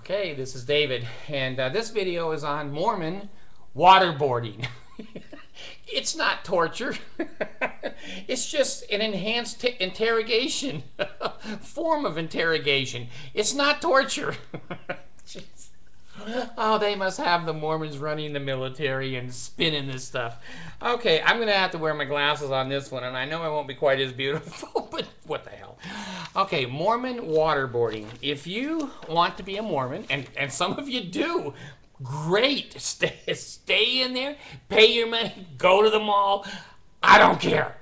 Okay, this is David, and this video is on Mormon waterboarding. It's not torture. It's just an enhanced interrogation, form of interrogation. It's not torture. Jeez. Oh, they must have the Mormons running the military and spinning this stuff. Okay, I'm going to have to wear my glasses on this one, and I know I won't be quite as beautiful, but what the hell. Okay, Mormon waterboarding. If you want to be a Mormon, and some of you do, great. Stay in there, pay your money, go to the mall. I don't care.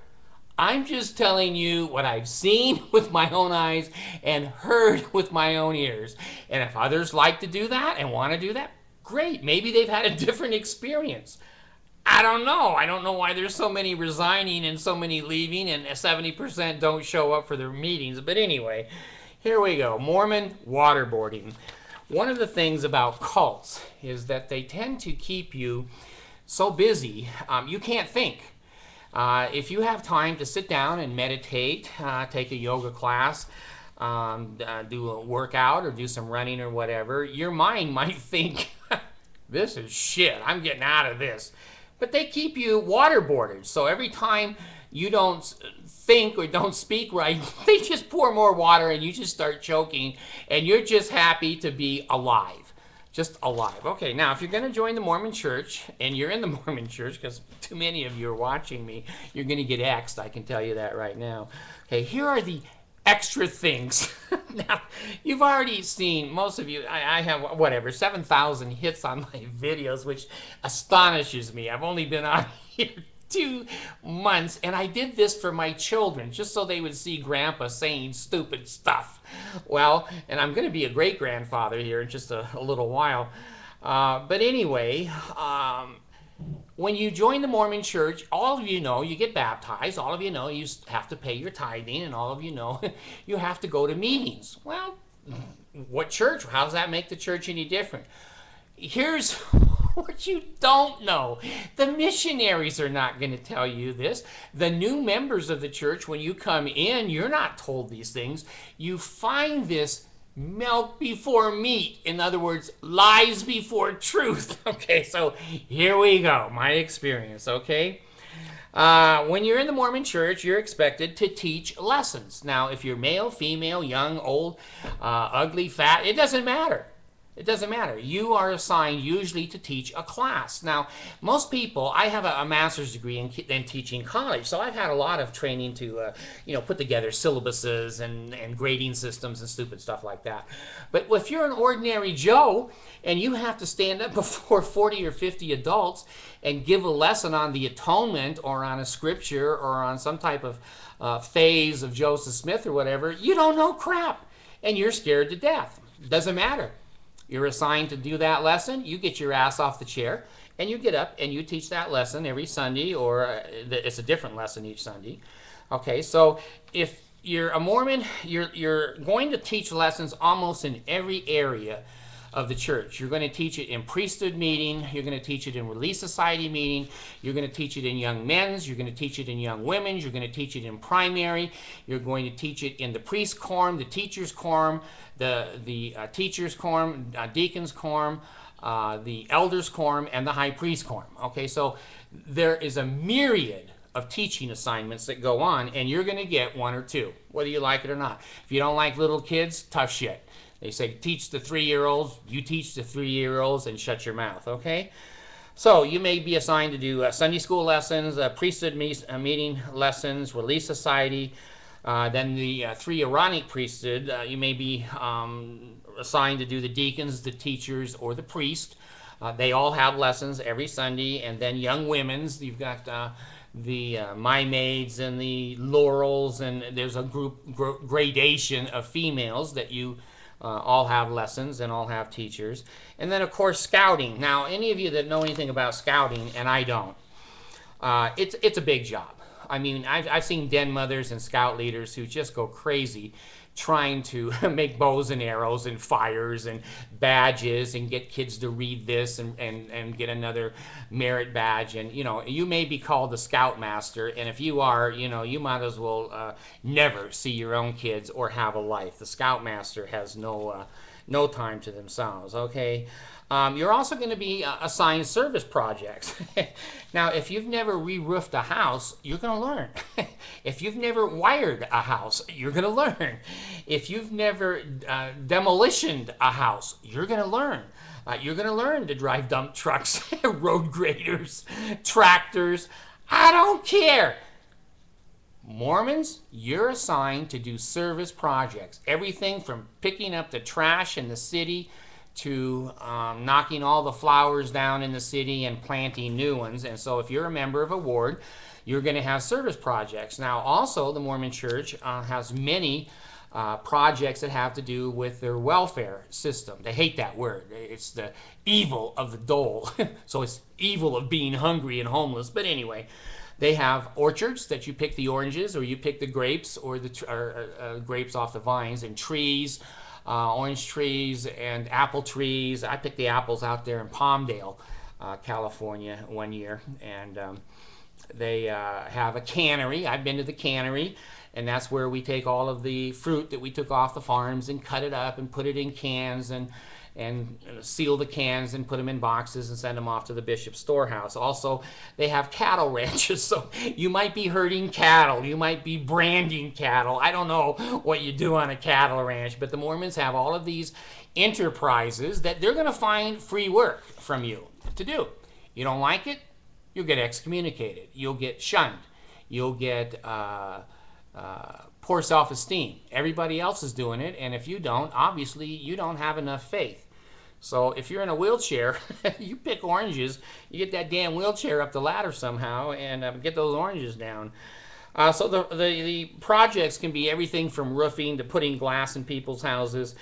I'm just telling you what I've seen with my own eyes and heard with my own ears. And if others like to do that and want to do that, great. Maybe they've had a different experience. I don't know. I don't know why there's so many resigning and so many leaving and 70% don't show up for their meetings. But anyway, here we go. Mormon waterboarding. One of the things about cults is that they tend to keep you so busy you can't think. If you have time to sit down and meditate, take a yoga class, do a workout or do some running or whatever, your mind might think, this is shit, I'm getting out of this. But they keep you waterboarded. So every time you don't think or don't speak right, they just pour more water and you just start choking and you're just happy to be alive. Just alive. Okay, now if you're going to join the Mormon church, and you're in the Mormon church, because too many of you are watching me, you're going to get X'd, I can tell you that right now. Okay, here are the extra things. Now, you've already seen, most of you, I have, whatever, 7,000 hits on my videos, which astonishes me. I've only been on here 2 months, and I did this for my children, just so they would see Grandpa saying stupid stuff. Well, and I'm going to be a great-grandfather here in just a little while. But anyway, when you join the Mormon church, all of you know you get baptized. All of you know you have to pay your tithing, and all of you know you have to go to meetings. Well, what church? How does that make the church any different? Here's what you don't know. The missionaries are not going to tell you this. The new members of the church, when you come in, you're not told these things. You find this milk before meat. In other words, lies before truth. Okay, so here we go. My experience, okay? When you're in the Mormon church, you're expected to teach lessons. Now, if you're male, female, young, old, ugly, fat, it doesn't matter. It doesn't matter. You are assigned usually to teach a class. Now, most people, I have a master's degree in teaching college, so I've had a lot of training to, put together syllabuses and grading systems and stupid stuff like that. But if you're an ordinary Joe and you have to stand up before 40 or 50 adults and give a lesson on the atonement or on a scripture or on some type of phase of Joseph Smith or whatever, you don't know crap and you're scared to death. Doesn't matter. You're assigned to do that lesson. You get your ass off the chair and you get up and you teach that lesson every Sunday, or it's a different lesson each Sunday. Okay, so if you're a Mormon, you're going to teach lessons almost in every area of the church. You're going to teach it in priesthood meeting. You're going to teach it in Relief Society meeting. You're going to teach it in young men's. You're going to teach it in young women's. You're going to teach it in primary. You're going to teach it in the priest quorum, the teacher's quorum, the teacher's quorum, deacon's quorum, the elder's quorum, and the high priest quorum. Okay, so there is a myriad of teaching assignments that go on, and you're going to get 1 or 2, whether you like it or not. If you don't like little kids, tough shit. They say teach the 3-year-olds, you teach the 3-year-olds, and shut your mouth, okay? So you may be assigned to do Sunday school lessons, priesthood meeting lessons, Relief Society, then the 3 Aaronic priesthood. You may be assigned to do the deacons, the teachers, or the priest. They all have lessons every Sunday. And then young women's, you've got the My Maids and the Laurels, and there's a gradation of females that you all have lessons and all have teachers. And then, of course, scouting. Now, any of you that know anything about scouting, and I don't, it's a big job. I mean, I've seen den mothers and scout leaders who just go crazy trying to make bows and arrows and fires and badges and get kids to read this and get another merit badge. And, you may be called the scoutmaster, and if you are, you might as well never see your own kids or have a life. The scoutmaster has no no time to themselves, okay? You're also going to be assigned service projects. Now, if you've never re-roofed a house, you're going to learn. If you've never wired a house, you're going to learn. If you've never demolitioned a house, you're going to learn. You're going to learn to drive dump trucks, road graders, tractors. I don't care. Mormons, you're assigned to do service projects. Everything from picking up the trash in the city to knocking all the flowers down in the city and planting new ones. And so if you're a member of a ward, you're going to have service projects. Now, also, the Mormon Church has many projects that have to do with their welfare system. They hate that word. It's the evil of the dole. So it's evil of being hungry and homeless. But anyway, they have orchards that you pick the oranges, or you pick the grapes, or the grapes off the vines, and trees, orange trees and apple trees. I picked the apples out there in Palmdale, California one year, and they have a cannery. I've been to the cannery, and that's where we take all of the fruit that we took off the farms and cut it up and put it in cans and seal the cans and put them in boxes and send them off to the bishop's storehouse. Also, they have cattle ranches, so you might be herding cattle, you might be branding cattle. I don't know what you do on a cattle ranch, but the Mormons have all of these enterprises that they're going to find free work from you to do. You don't like it, you'll get excommunicated, you'll get shunned, you'll get poor self-esteem. Everybody else is doing it, and if you don't, obviously you don't have enough faith. So if you're in a wheelchair, you pick oranges, you get that damn wheelchair up the ladder somehow and get those oranges down. So the projects can be everything from roofing to putting glass in people's houses.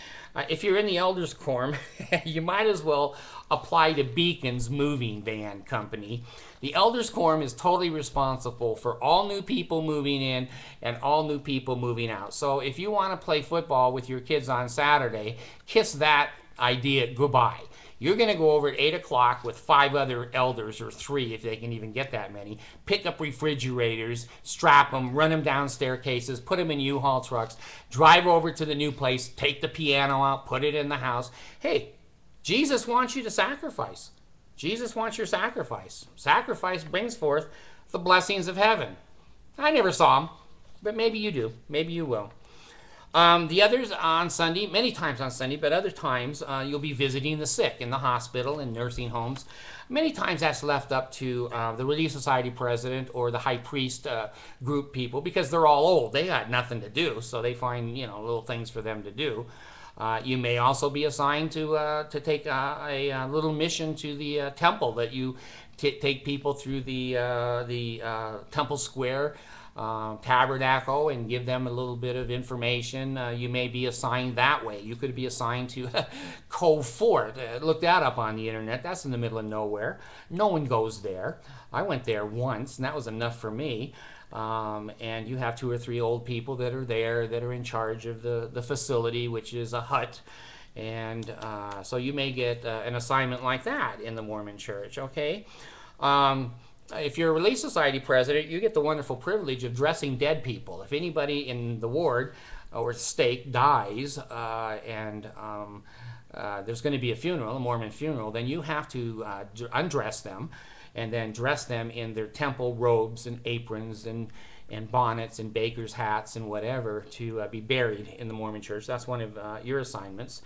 If you're in the Elders Quorum, you might as well apply to Beacon's moving van company. The Elders Quorum is totally responsible for all new people moving in and all new people moving out. So if you want to play football with your kids on Saturday, kiss that idea goodbye. You're going to go over at 8 o'clock with 5 other elders, or 3 if they can even get that many, pick up refrigerators, strap them, run them down staircases, put them in U-Haul trucks, drive over to the new place, take the piano out, put it in the house. Hey, Jesus wants you to sacrifice. Jesus wants your sacrifice. Sacrifice brings forth the blessings of heaven. I never saw them, but maybe you do. Maybe you will. The others on Sunday, many times on Sunday, but other times you'll be visiting the sick in the hospital and nursing homes. Many times that's left up to the Relief Society president or the high priest group people, because they're all old. They got nothing to do, so they find little things for them to do. You may also be assigned to take a little mission to the temple, that you take people through the temple square, tabernacle, and give them a little bit of information. You may be assigned that way. You could be assigned to Cove Fort. Look that up on the internet. That's in the middle of nowhere. No one goes there. I went there once, and that was enough for me. And you have 2 or 3 old people that are there, that are in charge of the facility, which is a hut. And so you may get an assignment like that in the Mormon Church, okay? If you're a Relief Society president, you get the wonderful privilege of dressing dead people. If anybody in the ward or stake dies and there's going to be a funeral, a Mormon funeral, then you have to undress them and then dress them in their temple robes and aprons and bonnets and baker's hats and whatever to be buried in the Mormon Church. That's one of your assignments.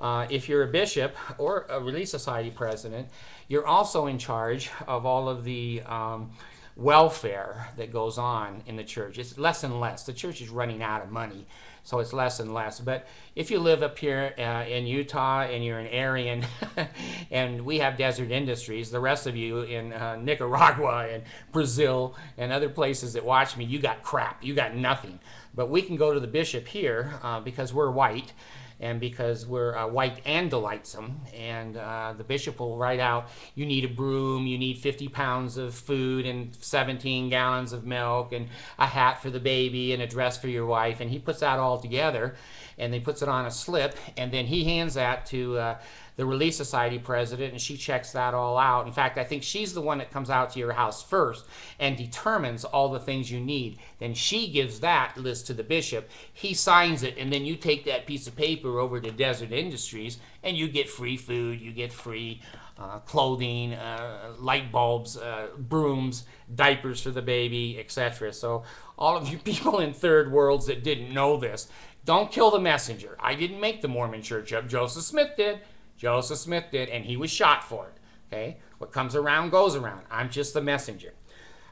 If you're a bishop or a Relief Society president, you're also in charge of all of the welfare that goes on in the church. It's less and less. The church is running out of money, so it's less and less. But if you live up here in Utah and you're an Aryan, and we have desert industries, the rest of you in Nicaragua and Brazil and other places that watch me, you got crap. You got nothing. But we can go to the bishop here because we're white, and because we're white and delightsome, and the bishop will write out, you need a broom, you need 50 pounds of food and 17 gallons of milk and a hat for the baby and a dress for your wife, and he puts that all together, and he puts it on a slip, and then he hands that to the Relief Society president, and she checks that all out. In fact, I think she's the one that comes out to your house first and determines all the things you need. Then she gives that list to the bishop. He signs it, and then you take that piece of paper over to Desert Industries, and you get free food, you get free clothing, light bulbs, brooms, diapers for the baby, etc. So all of you people in third worlds that didn't know this, don't kill the messenger. I didn't make the Mormon church up. Joseph Smith did. Joseph Smith did, and he was shot for it. Okay? What comes around goes around. I'm just the messenger.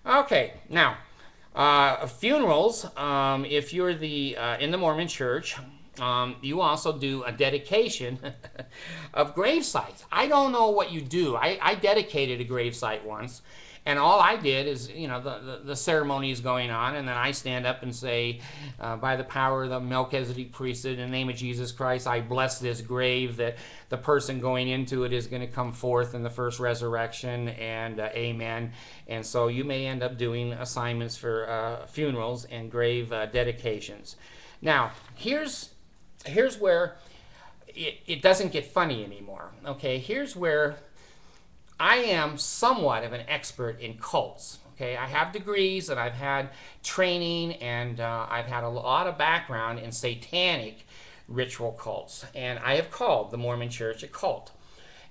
Okay, now, funerals, if you're in the Mormon church, you also do a dedication of grave sites. I don't know what you do. I dedicated a grave site once, and all I did is, you know, the ceremony is going on, and then I stand up and say, by the power of the Melchizedek priesthood, in the name of Jesus Christ, I bless this grave, that the person going into it is going to come forth in the first resurrection, and amen. And so you may end up doing assignments for funerals and grave dedications. Now, here's where it doesn't get funny anymore. Okay, here's where I am somewhat of an expert in cults. Okay, I have degrees and I've had training, and I've had a lot of background in satanic ritual cults, and I have called the Mormon church a cult.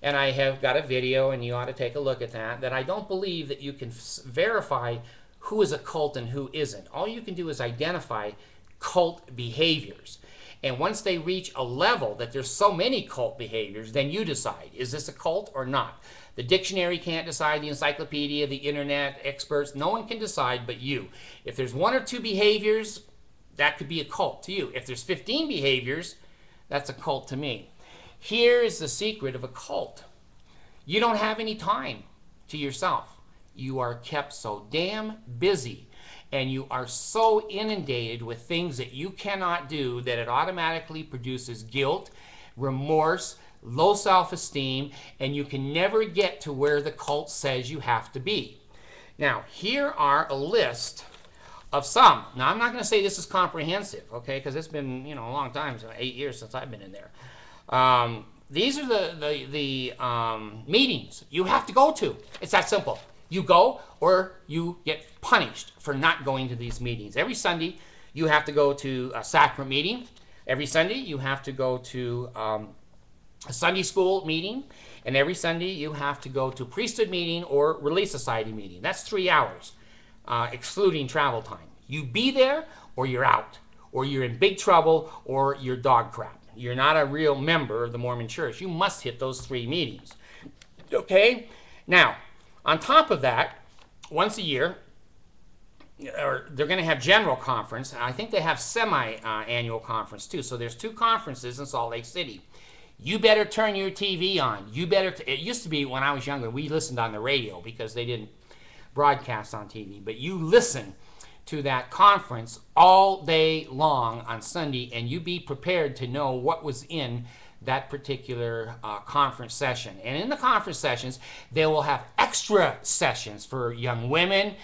And I have got a video, and you ought to take a look at that I don't believe that you can verify who is a cult and who isn't. All you can do is identify cult behaviors. And once they reach a level that there's so many cult behaviors, then you decide, is this a cult or not? The dictionary can't decide, the encyclopedia, the internet, experts, no one can decide but you. If there's 1 or 2 behaviors, that could be a cult to you. If there's 15 behaviors, that's a cult to me. Here is the secret of a cult. You don't have any time to yourself. You are kept so damn busy, and you are so inundated with things that you cannot do that it automatically produces guilt, remorse, low self-esteem, and you can never get to where the cult says you have to be. Now, here are a list of some. Now, I'm not going to say this is comprehensive, okay, because it's been, you know, a long time, so 8 years since I've been in there. These are the meetings you have to go to. It's that simple. You go or you get punished for not going to these meetings. Every Sunday, you have to go to a sacrament meeting. Every Sunday, you have to go to a Sunday school meeting. And every Sunday, you have to go to a priesthood meeting or Relief Society meeting. That's 3 hours, excluding travel time. You be there or you're out, or you're in big trouble, or you're dog crap. You're not a real member of the Mormon church. You must hit those 3 meetings. Okay? Now, on top of that, once a year, or they're going to have general conference. I think they have semi-annual conference too. So there's 2 conferences in Salt Lake City. You better turn your TV on. You better. It used to be when I was younger, we listened on the radio because they didn't broadcast on TV. But you listen to that conference all day long on Sunday, and you be prepared to know what was in that particular conference session. And in the conference sessions, they will have extra sessions for young women,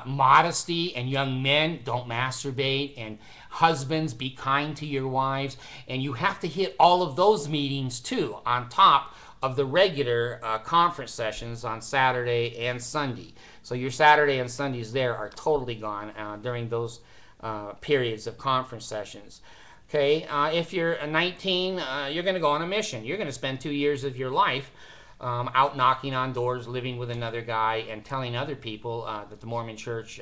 modesty, and young men, don't masturbate, and husbands, be kind to your wives. And you have to hit all of those meetings too, on top of the regular conference sessions on Saturday and Sunday. So your Saturday and Sundays there are totally gone during those periods of conference sessions. Okay, if you're 19, you're going to go on a mission. You're going to spend 2 years of your life out knocking on doors, living with another guy, and telling other people that the Mormon church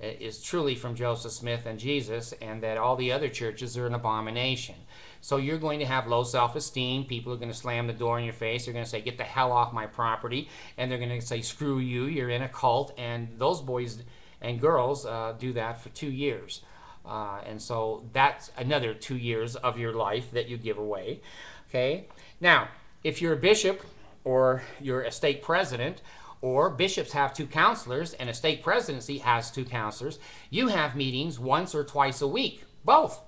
is truly from Joseph Smith and Jesus, and that all the other churches are an abomination. So you're going to have low self-esteem. People are going to slam the door in your face. They're going to say, get the hell off my property. And they're going to say, screw you, you're in a cult. And those boys and girls do that for 2 years. And so that's another 2 years of your life that you give away. Okay. Now, if you're a bishop or you're a stake president, or bishops have 2 counselors and a stake presidency has 2 counselors, you have meetings once or twice a week, both.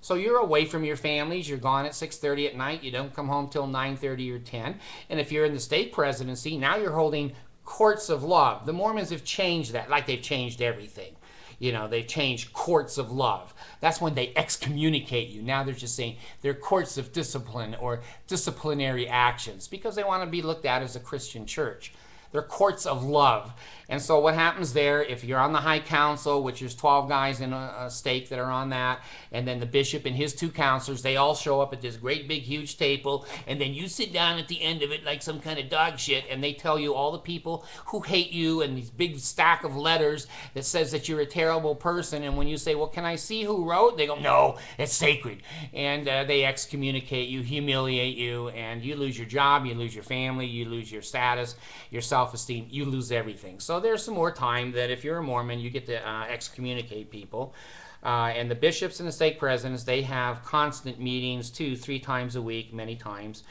So you're away from your families. You're gone at 6:30 at night. You don't come home till 9:30 or 10. And if you're in the stake presidency, now you're holding courts of law. The Mormons have changed that, like they've changed everything. You know, they've changed courts of love. That's when they excommunicate you. Now they're just saying they're courts of discipline or disciplinary actions because they want to be looked at as a Christian church. They're courts of love. And so what happens there, if you're on the high council, which is 12 guys in a stake that are on that, and then the bishop and his 2 counselors, they all show up at this great big huge table, and then you sit down at the end of it like some kind of dog shit, and they tell you all the people who hate you and these big stack of letters that says that you're a terrible person. And when you say, well, can I see who wrote? They go, no, it's sacred. And they excommunicate you, humiliate you, and you lose your job, you lose your family, you lose your status, your self-esteem, you lose everything. So there's some more time that if you're a Mormon, you get to excommunicate people. And the bishops and the stake presidents, they have constant meetings 2-3 times a week, many times.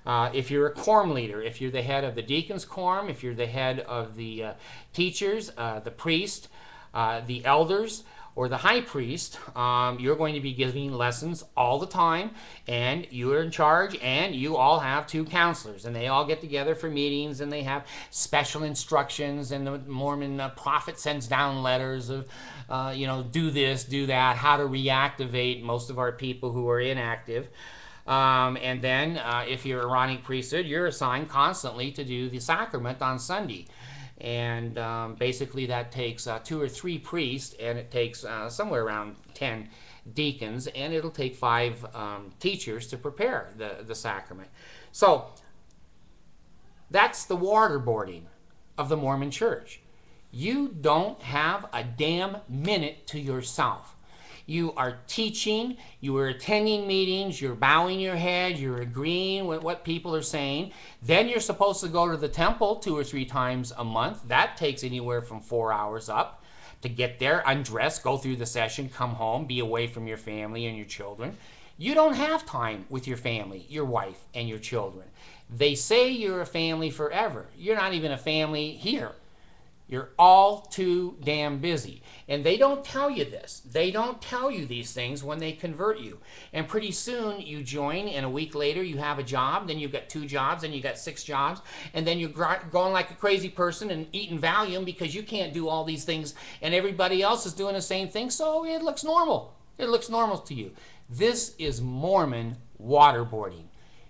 If you're a quorum leader, if you're the head of the deacons quorum, if you're the head of the teachers, the priest, the elders, or the high priest, you're going to be giving lessons all the time, and you're in charge, and you all have 2 counselors, and they all get together for meetings, and they have special instructions, and the Mormon prophet sends down letters of, you know, do this, do that, how to reactivate most of our people who are inactive. And then if you're Aaronic priesthood, you're assigned constantly to do the sacrament on Sunday. And basically that takes 2 or 3 priests, and it takes somewhere around 10 deacons, and it'll take 5 teachers to prepare the sacrament. So that's the waterboarding of the Mormon Church. You don't have a damn minute to yourself. You are teaching, you are attending meetings, you're bowing your head, you're agreeing with what people are saying. Then you're supposed to go to the temple 2 or 3 times a month. That takes anywhere from 4 hours up to get there, undress, go through the session, come home, be away from your family and your children. You don't have time with your family, your wife, and your children. They say you're a family forever. You're not even a family here. You're all too damn busy. And they don't tell you this. They don't tell you these things when they convert you. And pretty soon you join, and a week later you have a job, then you've got 2 jobs, then you've got 6 jobs, and then you're going like a crazy person and eating Valium because you can't do all these things, and everybody else is doing the same thing, so it looks normal. It looks normal to you. This is Mormon waterboarding.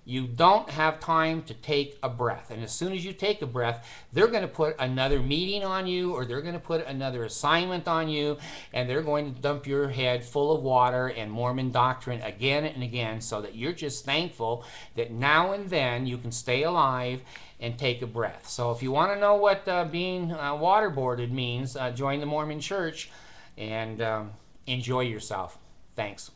You don't have time to take a breath. And as soon as you take a breath, they're going to put another meeting on you, or they're going to put another assignment on you, and they're going to dump your head full of water and Mormon doctrine again and again, so that you're just thankful that now and then you can stay alive and take a breath. So if you want to know what being waterboarded means, join the Mormon Church and enjoy yourself. Thanks.